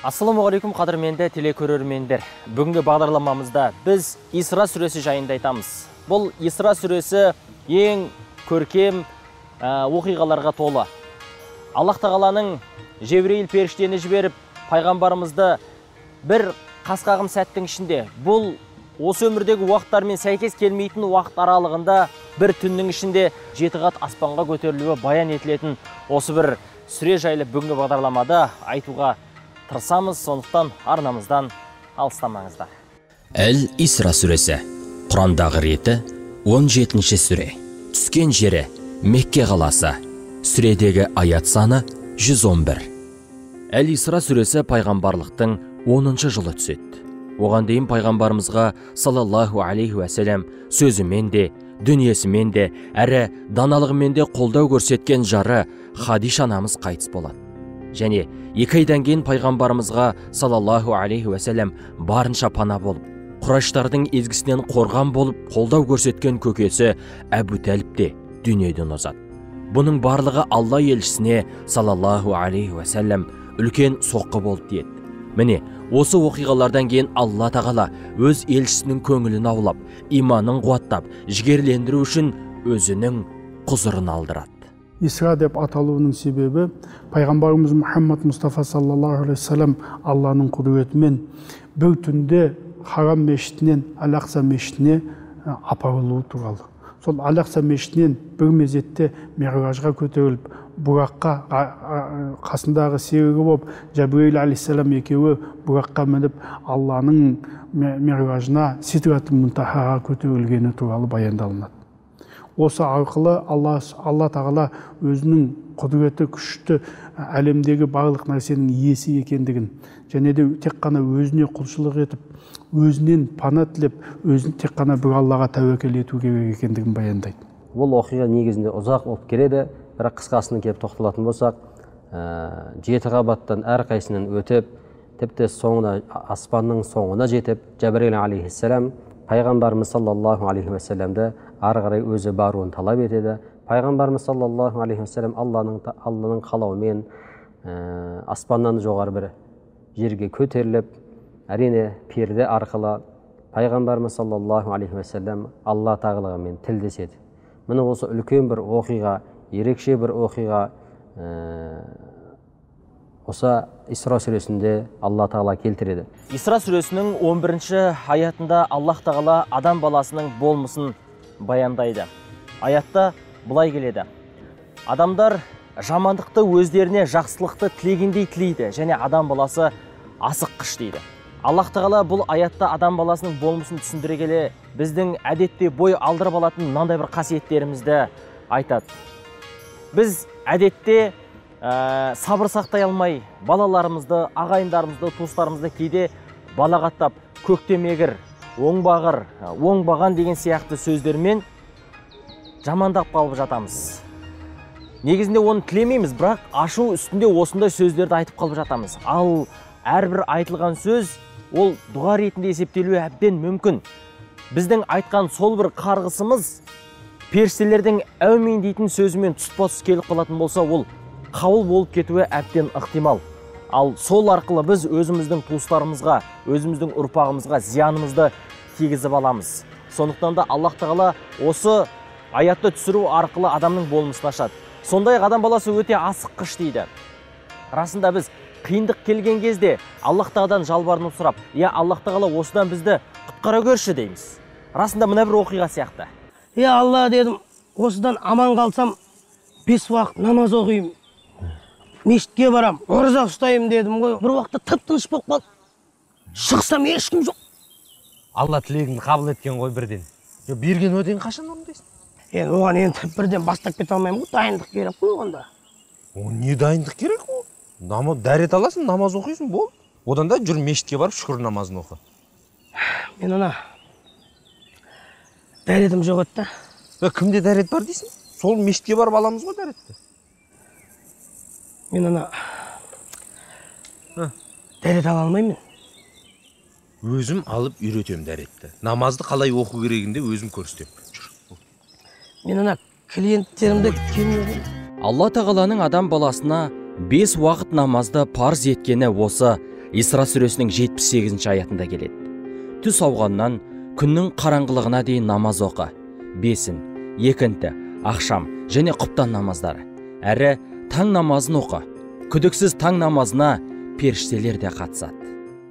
Ассаламуалейкум қадірменді телекөрермендер. Бүгінгі бағдарламамызда біз Исра сүресі жайында айтамыз. Бұл Исра сүресі ең көркем оқиғаларға толы. Аллах тағаланың Жебірейіл періштені жіберіп, пайғамбарымызды бір қасқағым сәттің ішінде, бұл осы өмірдегі уақыттармен сәйкес келмейтін уақыт аралығында бір түннің ішінде 7 қат аспанға көтерілуі баян етілетін осы бір сүре жайлы бүгінгі бағдарламада айтуға тырысамыз, сондықтан арнамыздан алыстамаңыздар. Әл-Исра сүресі. Құрандағы реті 17-ші сүре. Түскен жері Мекке қаласы. Сүредегі аят саны 111. Әл-Исра сүресі пайғамбарлықтың 10-шы жылы түседі. Оған дейін пайғамбарымызға саллаллаху алейхи уәсәләм сөзімен де, дүниесімен де, әрі даналығымен де қолдау көрсеткен жары Хадиша анамыз қайтыс болады. Және 2 айдан кейін пайғамбарымызға саллаллаху алейхи уәсәләм барынша пана болып, Құрайштардың езгісінен қорған болып қолдау көрсеткен көкесі Әбу Тәліп те дүниеден озады. Бұның барлығы Алла елшісіне саллаллаху алейхи уәсәләм үлкен соққы болып тиеді. Міне, осы оқиғалардан кейін Алла тағала өз елшісінің көңілін аулап, иманын қуаттап, жігерлендіру үшін өзінің құзырын алдырады. Исра деп аталуының себебі пайғамбарымыз Мұхаммад Мұстафа саллаллаху алейхи вассалам Алланың құдіретімен бір түнде Харам мешітінен Ал-Ақса мешітіне апарылуы туралы. Сол Ал-Ақса мешітінен бір мезетте Миғражға көтеріліп, Бураққа қасындағы серігі болып, Жабірейіл алейхиссалам екеуі Бураққа мініп, Алланың Миғражына Сидратул Мұнтахаға көтерілгені туралы баяндалынады. Осы арқылы Алла тағала өзінің құдіреті күшті әлемдегі барлық нәрсенің иесі екендігін, және де тек қана өзіне құлшылық етіп, өзінен пана тілеп, өзін тек қана бір Аллаға тәуекел ету керек екендігін баяндайды. Бұл оқиға негізінде ұзақ болып келеді, бірақ қысқасына келіп тоқталатын болсақ, 7 қабаттан әрқайсынан өтіп, тіпті соңына, аспанның соңына жетіп, Жабірейіл алейхиссалам пайғамбарымыз саллаллаху алейхи уәсәләмді ары қарай өзі баруын талап етеді. Пайғамбарымыз саллаллаху алейхи уәсәләм Алланың қалауымен аспаннан жоғары бір жерге көтеріліп, әрине перде арқылы пайғамбарымыз саллаллаху алейхи уәсәләм Алла тағаламен тілдеседі. Міне осы үлкен бір оқиға, ерекше бір оқиға осы Исра сүресінде Алла тағала келтіреді. Исра сүресінің 11-ші аятында Аллах тағала адам баласының болмысын баяндайды. Аятта бұлай келеді: адамдар жамандықты өздеріне жақсылықты тілегендей тілейді, және адам баласы асыққыш дейді. Аллах тағала бұл аятта адам баласының болмысын түсіндіре келе, біздің әдетте бой алдырып алатын мынандай бір қасиеттерімізді айтады. Біз әдетте сабыр сақтай алмай, балаларымызды, ағайындарымызды, туыстарымызды кейде балағаттап, көктемегір, оңбаған деген сияқты сөздермен жамандап қалып жатамыз. Негізінде оны тілемейміз, бірақ ашу үстінде осындай сөздерді айтып қалып жатамыз. Ал әрбір айтылған сөз ол дұға ретінде есептелуі әбден мүмкін. Біздің айтқан сол бір қарғысымыз періштелердің әумин дейтін сөзімен тұспа-тұс келіп қалатын болса, ол қабыл болып кетуі әбден ықтимал. Ал сол арқылы біз өзіміздің туыстарымызға, өзіміздің ұрпағымызға зиянымызды тигізіп аламыз. Сондықтан да Аллах тағала осы аятты түсіру арқылы адамның болмысын ашады. Сондай адам баласы өте асыққыш дейді. Расында біз қиындық келген кезде Аллах тағаладан жалбарынып сұрап, Аллах тағала осыдан бізді құтқара көрші дейміз. Расында мына бір оқиға сияқты. Алла дедім, осыдан аман қалсам 5 уақыт намаз оқимын, мешітке барам, ораза ұстаймын дедім ғой. Бір уақытта тып-тыныш болып қалды. Шықсам ешкім жоқ. Алла тілегіңді қабыл еткен ғой бірден. Берген өтен қашан орындайсың? Оған енді бірден бастап кете алмаймын ғой, дайындық керек қой онда. Не дайындық керек қой? Дәрет аласың, намаз оқисың, бол. Одан да жүр мешітке барып шүкір намазын оқы. Мен дәретім жоқ еді. Кімде дәрет бар дейсің? Сол мешітке барып аламыз ғой дәретті. Мен дәрет ала алмаймын. Өзім алып үйретем дәретті. Намазды қалай оқу керегінде өзім көрсетем. Мен клиенттерімді келмеймін. Алла тағаланың адам баласына 5 уақыт намазды парыз еткені осы Исра сүресінің 78 аятында келеді. Түс ауғаннан күннің қараңғылығына дейін намаз оқы. Бесін, екінті, ақшам және құптан намаздары. Әрі таң намазын оқы. Күдіксіз таң намазына періштелер де қатысады.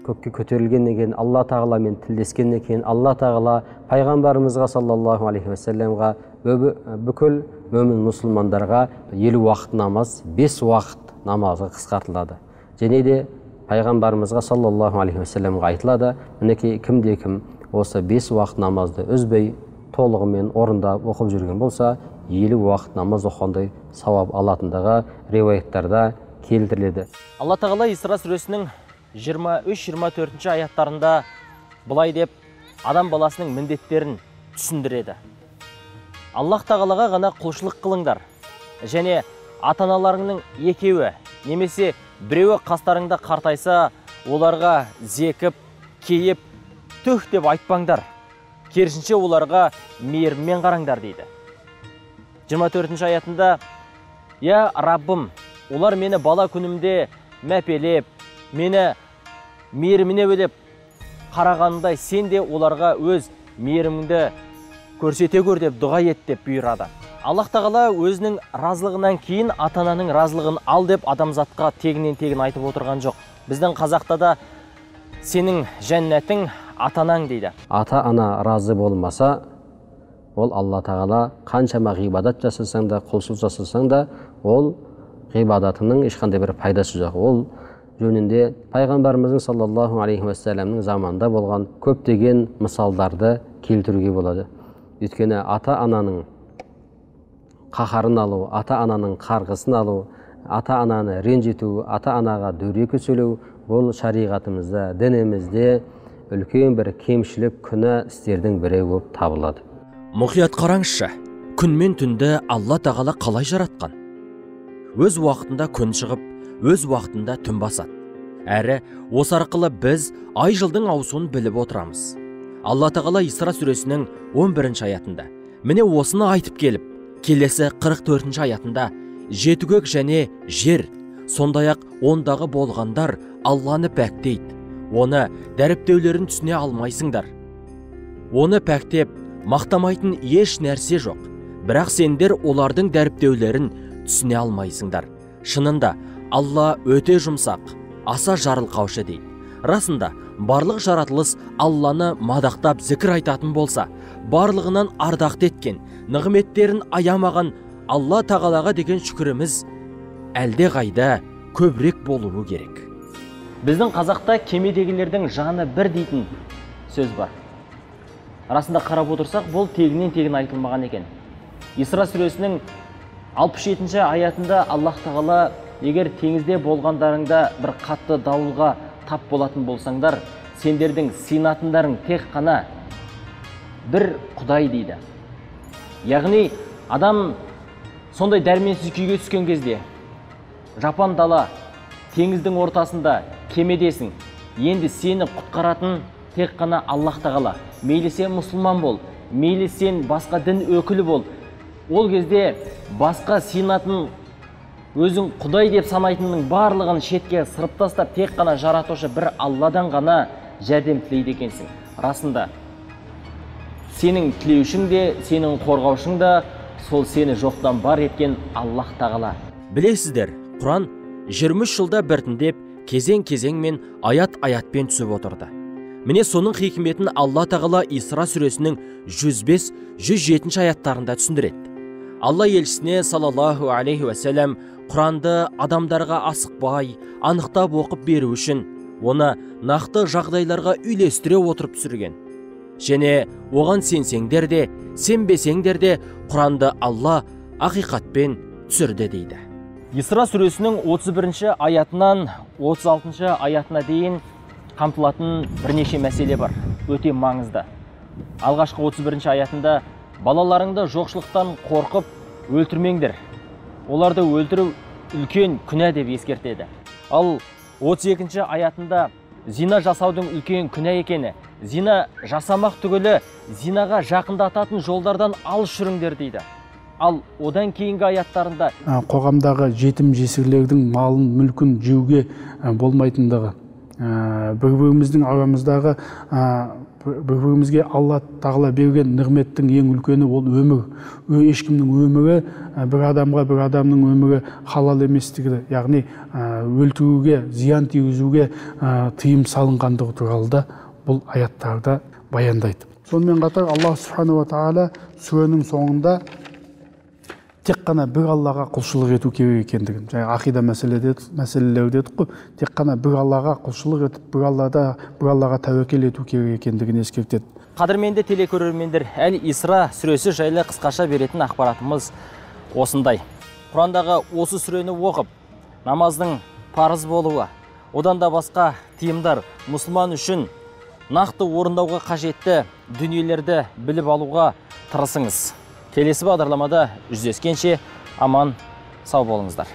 Көкке көтерілгеннен кейін, Алла тағаламен тілдескеннен кейін, Алла тағала пайғамбарымызға саллаллаху алейхи уассаламға бүкіл мөмін мұсылмандарға 50 уақыт намаз, 5 уақыт намазға қысқартылады. Және де пайғамбарымызға саллаллаху алейхи уассаламға айтылады, мінекей кімде-кім осы 5 уақыт намазды үзбей толығымен орындап оқып жүрген болса, 50 уақыт намаз оқығандай сауап алатындығы риуаяттарда келтіріледі. Алла тағала Исра сүресінің 23-24 аяттарында бұлай деп адам баласының міндеттерін түсіндіреді. Аллах тағалаға ғана құлшылық қылыңдар, және ата-аналарыңның екеуі немесе біреуі қастарыңда қартайса, оларға зекіп, кейіп, түх деп айтпаңдар. Керісінше оларға мейіріммен қараңдар дейді. 24 аятында: «Я Раббым, олар мені бала күнімде мәпелеп, мені мейіріміне бөлеп қарағандай, сен де оларға өз мейіріміңді көрсете көр деп дұға ет» деп бұйырады. Аллах тағала өзінің разылығынан кейін ата-ананың разылығын ал деп адамзатқа тегінен тегін айтып отырған жоқ. Біздің қазақта да сенің жәннәтің ата-анаң дейді. Ата-ана разы болмаса, ол Алла тағала қаншама ғибадат жасасаң да, құлшылық жасасаң да, ол ғибадатының ешқандай бір пайдасы жоқ. Ол жөнінде пайғамбарымыздың саллаллаху алейхи уассаламның заманында болған көптеген мысалдарды келтіруге болады. Өйткені ата-ананың қаһарын алу, ата-ананың қарғысын алу, ата-ананы ренжіту, ата-анаға дөрекі сөйлеу, бұл шариғатымызда, дінімізде үлкен бір кемшілік, күнә істердің бірі болып табылады. Мұқият қараңызшы, күн мен түнді Алла тағала қалай жаратқан? Өз уақытында күн шығып, өз уақытында түн басады. Әрі осы арқылы біз ай жылдың ауысуын біліп отырамыз. Алла тағала Исра сүресінің 11 аятында міне осыны айтып келіп, келесі 44 аятында: «Жеті көк және жер, сондай-ақ ондағы болғандар Алланы пәктейді. Оны дәріптеулерін түсіне алмайсыңдар. Оны пәктеп мақтамайтын еш нәрсе жоқ. Бірақ сендер олардың дәріптеулерін түсіне алмайсыңдар. Шынында Алла өте жұмсақ, аса жарылқаушы» дейді. Расында барлық жаратылыс Алланы мадақтап зікір айтатын болса, барлығынан ардақты еткен, нығметтерін аямаған Алла тағалаға деген шүкіріміз әлде қайда көбірек болуы керек. Біздің қазақта кемедегілердің жаны бір дейтін сөз бар. Расында қарап отырсақ, бұл тегінен тегін айтылмаған екен. Исра сүресінің 67 аятында Аллах тағала: «Егер теңізде болғандарыңда бір қатты дауылға тап болатын болсаңдар, сендердің сыйынатындарың тек қана бір Құдай» дейді. Яғни адам сондай дәрменсіз күйге түскен кезде, жапан дала, теңіздің ортасында кемедесің, енді сені құтқаратын тек қана Аллах тағала. Мейлі сен мұсылман бол, мейлі сен басқа дін өкілі бол, ол кезде басқа сыйынатын, өзің Құдай деп санайтынның барлығын шетке сырып тастап, тек қана жаратушы бір Алладан ғана жәрдем тілейді екенсің. Расында сенің тілеушің де, сенің қорғаушың да сол сені жоқтан бар еткен Аллах тағала. Білесіздер, Құран 23 жылда біртіндеп кезең-кезеңмен аят-аятпен түсіп отырды. Міне соның хикметін Алла тағала Исра сүресінің 105-107 аяттарында түсіндіреді. Алла елшісіне саллаллаху алейхи уассалам Құранды адамдарға асықпай, анықтап оқып беру үшін оны нақты жағдайларға үйлестіре отырып түсірген. Және оған сенсеңдер де, сенбесеңдер де Құранды Алла ақиқатпен түсірді дейді. Исра сүресінің 31 аятынан 36 аятына дейін қамтылатын бірнеше мәселе бар, өте маңызды. Алғашқы 31 аятында: «Балаларыңды жоқшылықтан қорқып өлтірмеңдер. Оларды өлтіру үлкен күнә» деп ескертеді. Ал 32 аятында зина жасаудың үлкен күнә екені, зина жасамақ түгілі зинаға жақындататын жолдардан алыс жүріңдер дейді. Ал одан кейінгі аяттарында қоғамдағы жетім жесірлердің малын, мүлкін жеуге болмайтындығы, бір біріміздің арамыздағы бір бірімізге Алла тағала берген нығметтің ең үлкені ол өмір. Ешкімнің өмірі бір адамға бір адамның өмірі халал еместігі, яғни өлтіруге, зиян тигізуге тыйым салынғандығы туралы да бұл аяттарда баяндайды. Сонымен қатар Аллах Субхану ва Тағала сүренің соңында тек қана бір Аллаға құлшылық ету керек екендігін, жаңа ақида мәселелер дедік қой, тек қана бір Аллаға құлшылық етіп, бір Аллаға тәуекел ету керек екендігін ескертеді. Қадірменді телекөрермендер, Әл-Исра сүресі жайлы қысқаша беретін ақпаратымыз осындай. Құрандағы осы сүрені оқып, намаздың парыз болуы, одан да басқа тиымдар мұсылман үшін нақты орындауға қажетті дүниелерді біліп алуға тырысыңыз. Келесі бағдарламада жүздескенше аман сау болыңыздар.